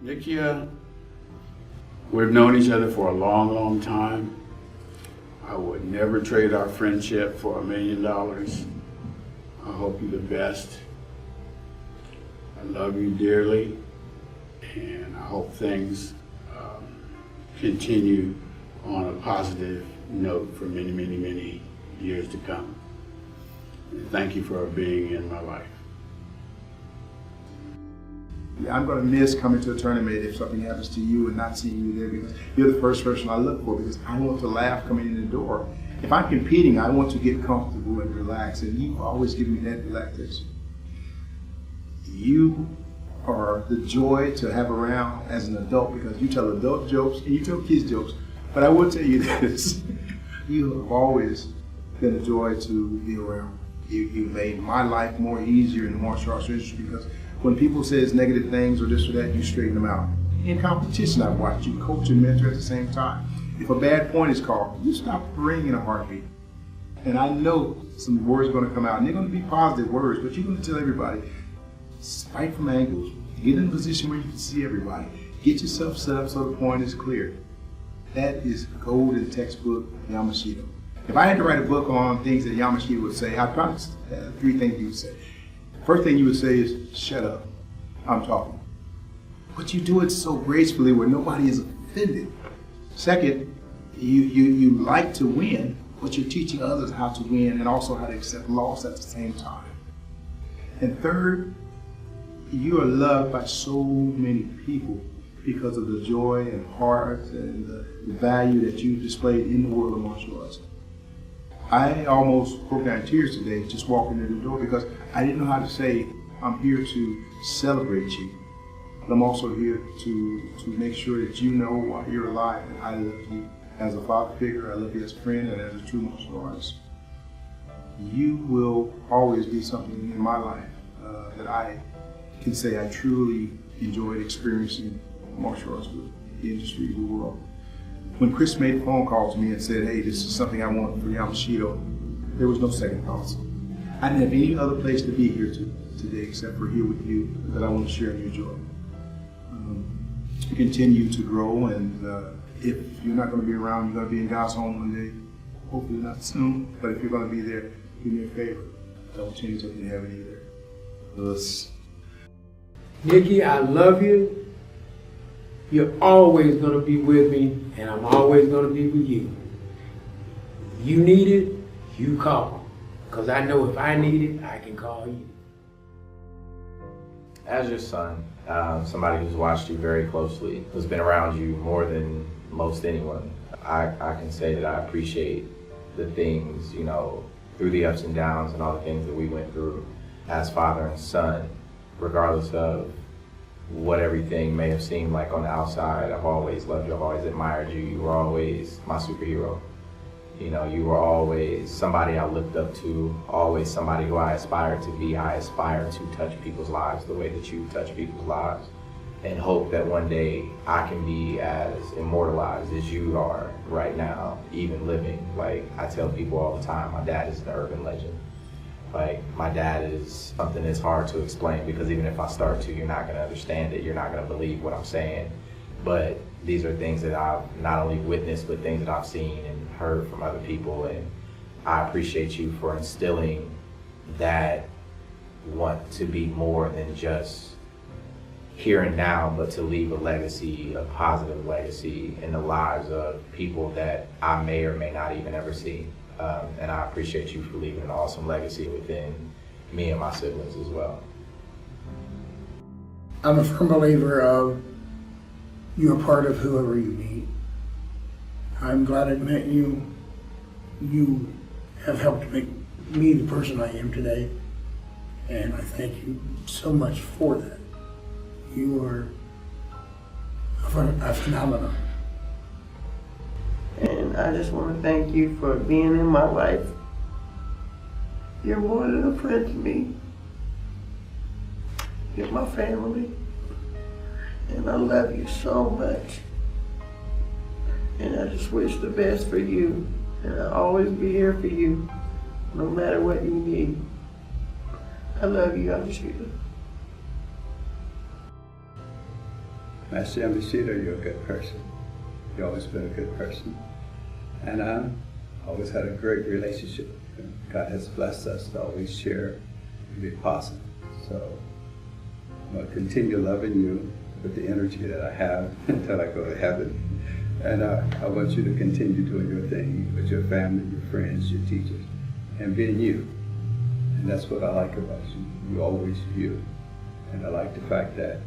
Nikya, we've known each other for a long, long time. I would never trade our friendship for $1 million. I hope you the best. I love you dearly, and I hope things continue on a positive note for many, many, many years to come. And thank you for being in my life. Yeah, I'm going to miss coming to a tournament if something happens to you and not seeing you there, because you're the first person I look for, because I want to laugh coming in the door. If I'm competing, I want to get comfortable and relax, and you always give me that relaxation. You are the joy to have around as an adult, because you tell adult jokes and you tell kids jokes. But I will tell you this, you have always been a joy to be around. You made my life more easier in the martial arts industry, because when people say negative things or this or that, you straighten them out. In competition, I've watched you coach and mentor at the same time. If a bad point is called, you stop the ring in a heartbeat. And I know some words are going to come out, and they're going to be positive words, but you're going to tell everybody, fight from angles, get in a position where you can see everybody, get yourself set up so the point is clear. That is gold in textbook Yamashita. If I had to write a book on things that Yamashita would say, I'd probably have 3 things he would say. First thing you would say is, shut up, I'm talking. But you do it so gracefully where nobody is offended. Second, you like to win, but you're teaching others how to win and also how to accept loss at the same time. And third, you are loved by so many people because of the joy and heart and the value that you displayed in the world of martial arts. I almost broke down in tears today just walking in the door, because I didn't know how to say, I'm here to celebrate you, but I'm also here to make sure that you know while you're alive that I love you as a father figure, I love you as a friend, and as a true martial artist. You will always be something in my life that I can say I truly enjoyed experiencing martial arts with the industry, the world. When Chris made a phone call to me and said, hey, this is something I want for Yamashita, there was no second thoughts. I didn't have any other place to be here today except for here with you, that I want to share in your joy. Continue to grow, and if you're not going to be around, you're going to be in God's home one day, hopefully not soon, but if you're going to be there, do me a favor. Don't change up in heaven either. Us. Nikki, I love you. You're always going to be with me, and I'm always going to be with you. You need it, you call. Because I know if I need it, I can call you. As your son, somebody who's watched you very closely, who's been around you more than most anyone, I can say that I appreciate the things, you know, through the ups and downs and all the things that we went through as father and son, regardless of what everything may have seemed like on the outside. I've always loved you, I've always admired you. You were always my superhero. You know, you were always somebody I looked up to, always somebody who I aspired to be. I aspired to touch people's lives the way that you touch people's lives, and hope that one day I can be as immortalized as you are right now, even living. Like I tell people all the time, my dad is an urban legend. Like, my dad is something that's hard to explain, because even if I start to, you're not going to understand it. You're not going to believe what I'm saying. But these are things that I've not only witnessed, but things that I've seen and heard from other people. And I appreciate you for instilling that want to be more than just here and now, but to leave a legacy, a positive legacy in the lives of people that I may or may not even ever see. And I appreciate you for leaving an awesome legacy within me and my siblings as well. I'm a firm believer of you're part of whoever you need. I'm glad I met you. You have helped make me the person I am today, and I thank you so much for that. You are a phenomenon. And I just want to thank you for being in my life. You're more than a friend to me. You're my family. And I love you so much. And I just wish the best for you. And I'll always be here for you, no matter what you need. I love you, Yamashita. Master Yamashita, you're a good person. You've always been a good person. And I always had a great relationship. God has blessed us to always share and be positive. So I'm going to continue loving you with the energy that I have until I go to heaven. And I want you to continue doing your thing with your family, your friends, your teachers, and being you. And that's what I like about you. You're always you. And I like the fact that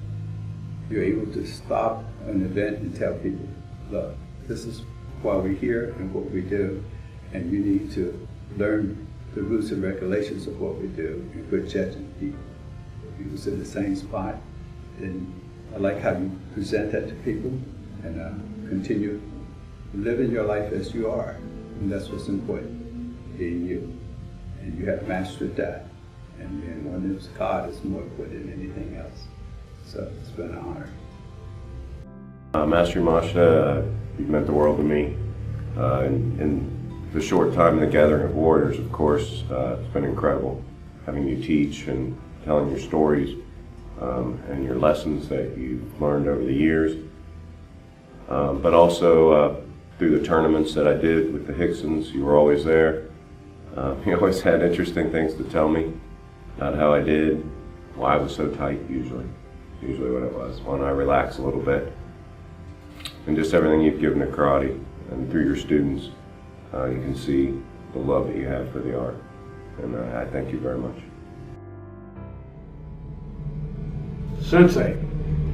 you're able to stop an event and tell people, look, this is why we're here and what we do, and you need to learn the rules and regulations of what we do and quit judging people. You was in the same spot, and I like how you present that to people, and continue living your life as you are, and that's what's important, being you. And you have mastered that, and one is God is more important than anything else. So it's been an honor. Master Yamashita, you've meant the world to me. In the short time in the Gathering of Warriors, of course, it's been incredible having you teach and telling your stories and your lessons that you've learned over the years. But also through the tournaments that I did with the Hicksons, you were always there. You always had interesting things to tell me about how I did, why I was so tight usually what it was, when I relax a little bit. And just everything you've given to karate, and through your students, you can see the love that you have for the art. And I thank you very much. Sensei,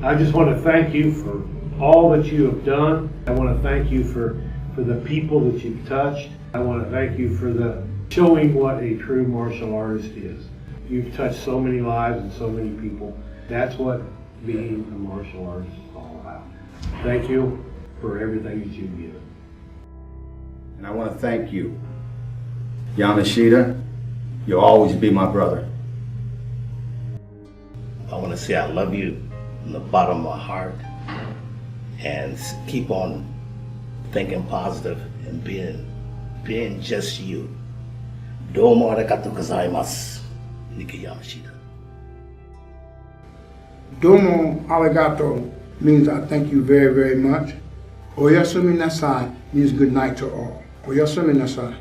I just want to thank you for all that you have done. I want to thank you for the people that you've touched. I want to thank you for the showing what a true martial artist is. You've touched so many lives and so many people. That's what being a martial artist is all about. Thank you for everything that you've given. And I want to thank you, Yamashita. You'll always be my brother. I want to say I love you from the bottom of my heart, and keep on thinking positive and being just you. Domo arigatou gozaimasu, Nikya Yamashita. Domo arigato means I thank you very, very much. Oyasumi nasai means good night to all. Oyasumi nasai.